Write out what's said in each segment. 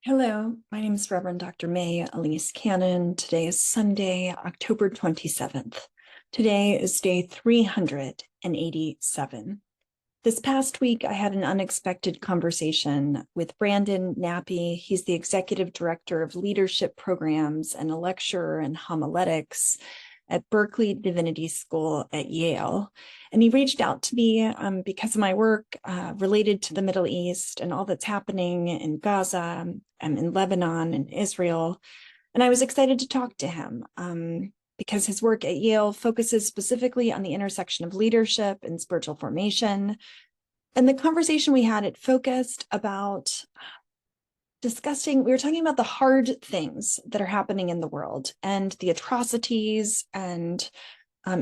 Hello, my name is Reverend Dr. May Elise Cannon. Today is Sunday, October 27th. Today is day 387. This past week, I had an unexpected conversation with Brandon Nappy. He's the Executive Director of Leadership Programs and a lecturer in homiletics at Berkeley Divinity School at Yale. And he reached out to me because of my work related to the Middle East and all that's happening in Gaza, in Lebanon and Israel. And I was excited to talk to him because his work at Yale focuses specifically on the intersection of leadership and spiritual formation. And the conversation we had, it focused about we were talking about the hard things that are happening in the world and the atrocities and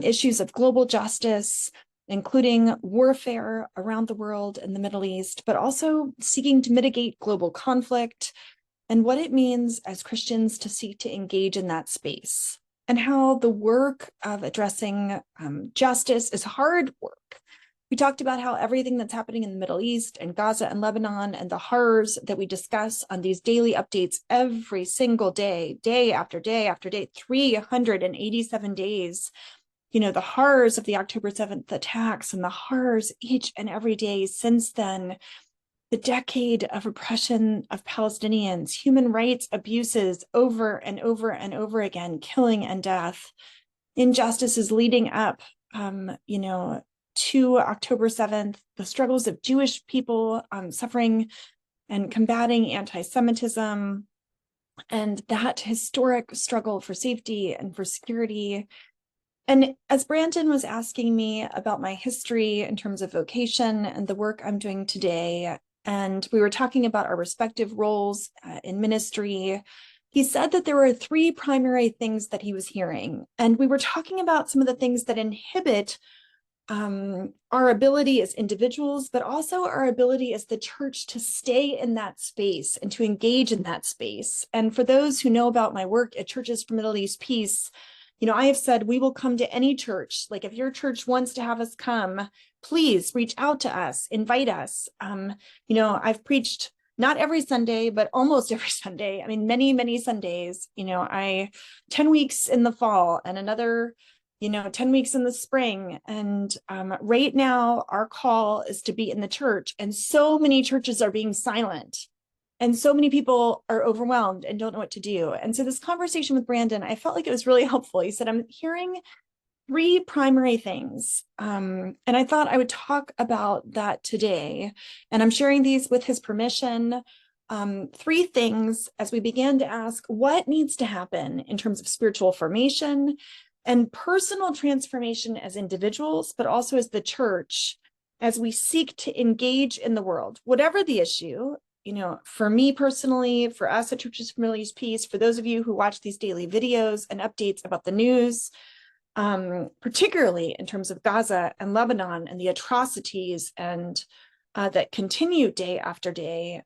issues of global justice, including warfare around the world in the Middle East, but also seeking to mitigate global conflict and what it means as Christians to seek to engage in that space, and how the work of addressing justice is hard work. We talked about how everything that's happening in the Middle East and Gaza and Lebanon and the horrors that we discuss on these daily updates every single day, day after day after day, 387 days, the horrors of the October 7th attacks and the horrors each and every day since then, the decade of oppression of Palestinians, human rights abuses over and over and over again, killing and death, injustices leading up, to October 7th, the struggles of Jewish people suffering and combating anti-Semitism, and that historic struggle for safety and for security. And as Brandon was asking me about my history in terms of vocation and the work I'm doing today, and we were talking about our respective roles in ministry, he said that there were three primary things that he was hearing. And we were talking about some of the things that inhibit our ability as individuals, but also our ability as the church to stay in that space and to engage in that space. And for those who know about my work at Churches for Middle East Peace, I have said we will come to any church. Like if your church wants to have us come, please reach out to us, invite us. I've preached not every Sunday, but almost every Sunday. I mean, many, many Sundays. 10 weeks in the fall and another 10 weeks in the spring. And right now, our call is to be in the church. And so many churches are being silent. And so many people are overwhelmed and don't know what to do. And so this conversation with Brandon, I felt like it was really helpful. He said, I'm hearing three primary things. And I thought I would talk about that today. And I'm sharing these with his permission. Three things as we began to ask what needs to happen in terms of spiritual formation and personal transformation as individuals, but also as the church, as we seek to engage in the world, whatever the issue. For me personally, for us at Churches for Middle East Peace, for those of you who watch these daily videos and updates about the news, particularly in terms of Gaza and Lebanon and the atrocities and that continue day after day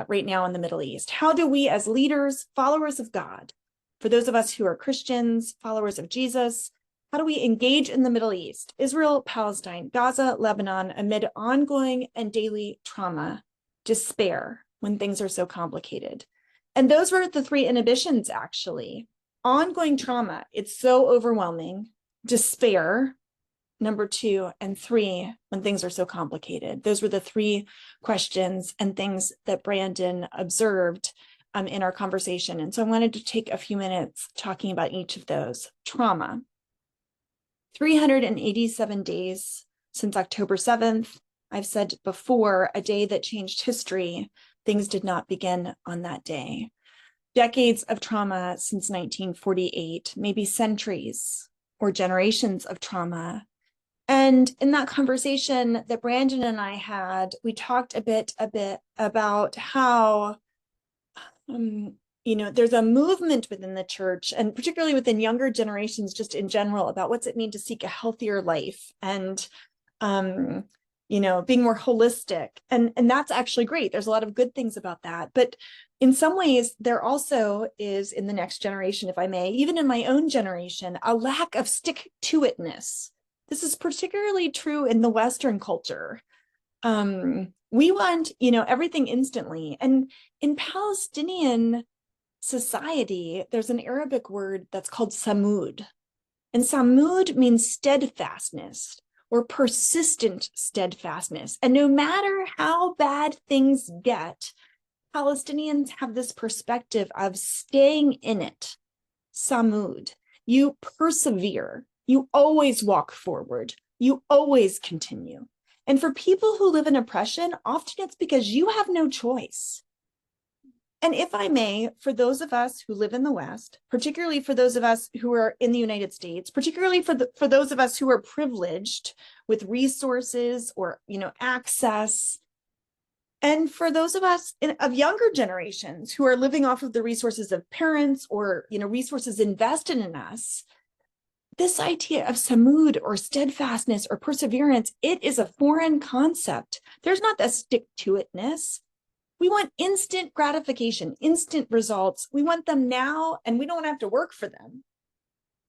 right now in the Middle East. How do we as leaders, followers of God, for those of us who are Christians, followers of Jesus, how do we engage in the Middle East, Israel, Palestine, Gaza, Lebanon, amid ongoing and daily trauma, despair, when things are so complicated? And those were the three inhibitions, actually. Ongoing trauma, it's so overwhelming. Despair, number two, and three, when things are so complicated. Those were the three questions and things that Brandon observed in our conversation. And so I wanted to take a few minutes talking about each of those. Trauma. 387 days since October 7th. I've said before, a day that changed history. Things did not begin on that day. Decades of trauma since 1948, maybe centuries or generations of trauma. And in that conversation that Brandon and I had, we talked a bit about how there's a movement within the church, and particularly within younger generations, just in general, about what's it mean to seek a healthier life and, being more holistic. And that's actually great. There's a lot of good things about that. But in some ways, there also is, in the next generation, if I may, even in my own generation, a lack of stick-to-itness. This is particularly true in the Western culture. We want, everything instantly. And in Palestinian society, there's an Arabic word that's called samud. And samud means steadfastness or persistent steadfastness. And no matter how bad things get, Palestinians have this perspective of staying in it. Samud. You persevere. You always walk forward. You always continue. And for people who live in oppression, often it's because you have no choice. And if I may, for those of us who live in the West, particularly for those of us who are in the United States, particularly for those of us who are privileged with resources or, access, and for those of us of younger generations who are living off of the resources of parents or, resources invested in us, this idea of samud or steadfastness or perseverance, it is a foreign concept. There's not the stick-to-itness. We want instant gratification, instant results. We want them now, and we don't have to work for them.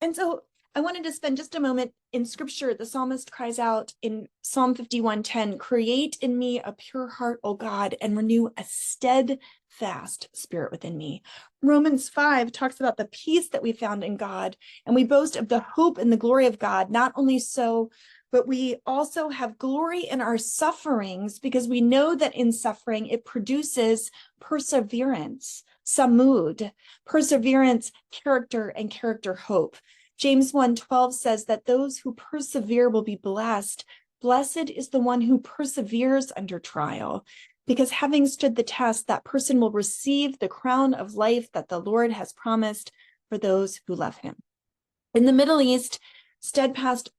And so I wanted to spend just a moment in scripture. The psalmist cries out in Psalm 51:10, "Create in me a pure heart, O God, and renew a steadfast spirit within me." Romans 5 talks about the peace that we found in God, and we boast of the hope and the glory of God. Not only so, but we also have glory in our sufferings because we know that in suffering, it produces perseverance, samud, perseverance, character, and character hope. James 1:12 says that those who persevere will be blessed. Blessed is the one who perseveres under trial, because having stood the test, that person will receive the crown of life that the Lord has promised for those who love him. In the Middle East, steadfast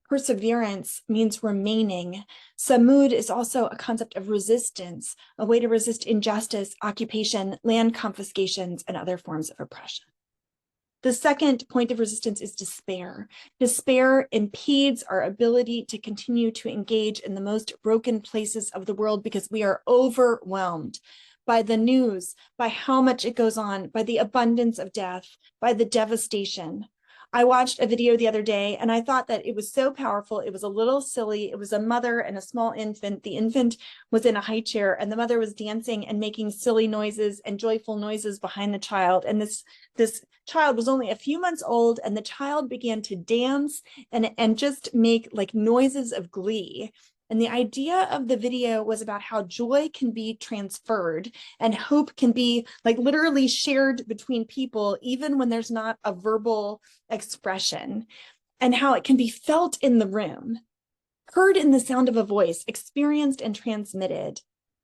perseverance means remaining. Samud is also a concept of resistance, a way to resist injustice, occupation, land confiscations, and other forms of oppression. The second point of resistance is despair. Despair impedes our ability to continue to engage in the most broken places of the world because we are overwhelmed by the news, by how much it goes on, by the abundance of death, by the devastation. I watched a video the other day and I thought that it was so powerful. It was a little silly. It was a mother and a small infant. The infant was in a high chair and the mother was dancing and making silly noises and joyful noises behind the child. And this child was only a few months old, and the child began to dance and just make like noises of glee. And the idea of the video was about how joy can be transferred and hope can be like literally shared between people, even when there's not a verbal expression, and how it can be felt in the room, heard in the sound of a voice, experienced and transmitted.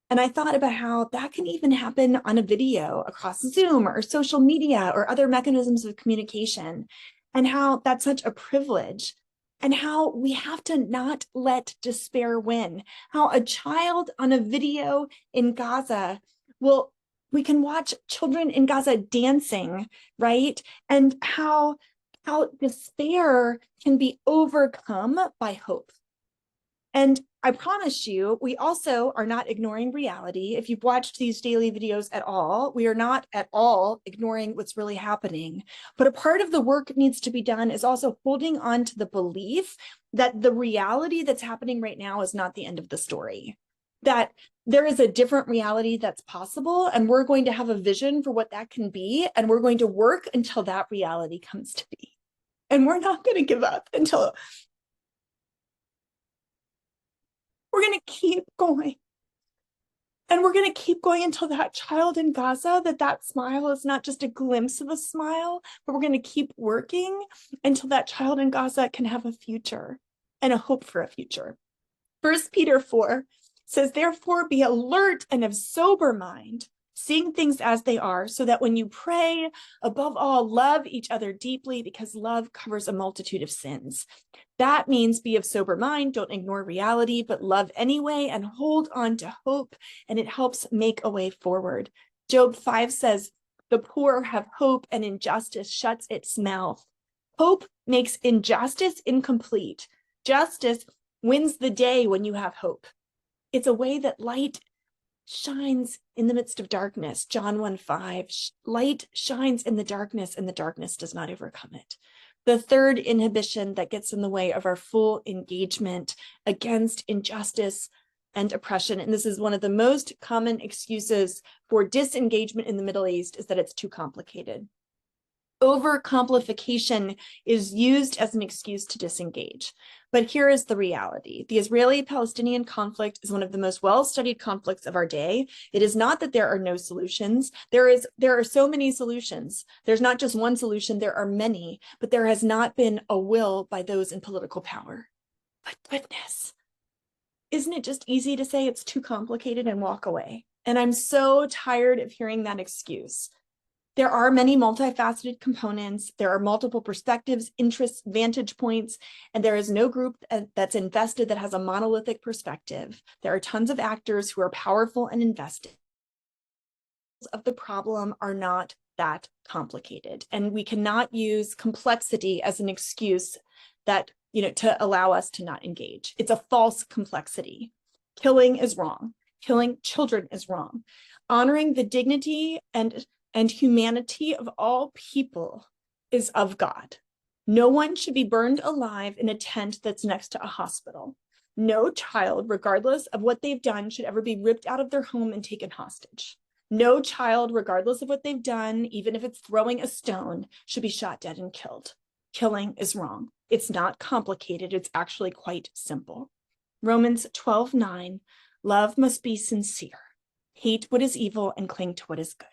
And I thought about how that can even happen on a video across Zoom or social media or other mechanisms of communication, and how that's such a privilege, and how we have to not let despair win. How a child on a video in Gaza we can watch children in Gaza dancing, right? And how despair can be overcome by hope. And I promise you, we also are not ignoring reality. If you've watched these daily videos at all, we are not at all ignoring what's really happening. But a part of the work that needs to be done is also holding on to the belief that the reality that's happening right now is not the end of the story, that there is a different reality that's possible, and we're going to have a vision for what that can be, and we're going to work until that reality comes to be. And we're not going to give up until we're going to keep going. And we're going to keep going until that child in Gaza, that smile is not just a glimpse of a smile, but we're going to keep working until that child in Gaza can have a future and a hope for a future. 1 Peter 4 says, "Therefore be alert and of sober mind, seeing things as they are, so that when you pray, above all, love each other deeply, because love covers a multitude of sins." That means be of sober mind, don't ignore reality, but love anyway and hold on to hope, and it helps make a way forward. Job 5 says, "The poor have hope, and injustice shuts its mouth." Hope makes injustice incomplete. Justice wins the day when you have hope. It's a way that light shines in the midst of darkness. John 1:5, light shines in the darkness, and the darkness does not overcome it. The third inhibition that gets in the way of our full engagement against injustice and oppression. And this is one of the most common excuses for disengagement in the Middle East, is that it's too complicated. Overcomplication is used as an excuse to disengage. But here is the reality. The Israeli-Palestinian conflict is one of the most well-studied conflicts of our day. It is not that there are no solutions. There are so many solutions. There's not just one solution, there are many, but there has not been a will by those in political power. But goodness, isn't it just easy to say it's too complicated and walk away? And I'm so tired of hearing that excuse. There are many multifaceted components. There are multiple perspectives, interests, vantage points, and there is no group that's invested that has a monolithic perspective. There are tons of actors who are powerful and invested. Of the problem are not that complicated, and we cannot use complexity as an excuse that, to allow us to not engage. It's a false complexity. Killing is wrong. Killing children is wrong. Honoring the dignity and humanity of all people is of God. No one should be burned alive in a tent that's next to a hospital. No child, regardless of what they've done, should ever be ripped out of their home and taken hostage. No child, regardless of what they've done, even if it's throwing a stone, should be shot dead and killed. Killing is wrong. It's not complicated. It's actually quite simple. Romans 12:9, love must be sincere. Hate what is evil and cling to what is good.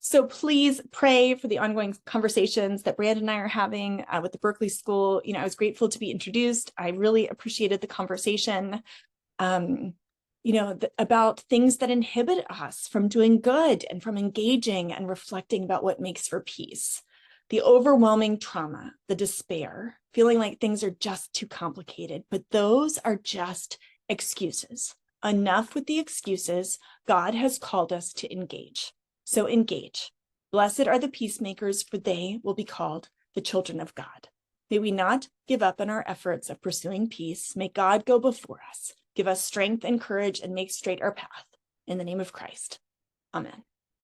So please pray for the ongoing conversations that Brandon and I are having with the Berkeley School. I was grateful to be introduced. I really appreciated the conversation, about things that inhibit us from doing good and from engaging and reflecting about what makes for peace. The overwhelming trauma, the despair, feeling like things are just too complicated, but those are just excuses. Enough with the excuses. God has called us to engage. So engage. Blessed are the peacemakers, for they will be called the children of God. May we not give up in our efforts of pursuing peace. May God go before us, give us strength and courage, and make straight our path. In the name of Christ. Amen.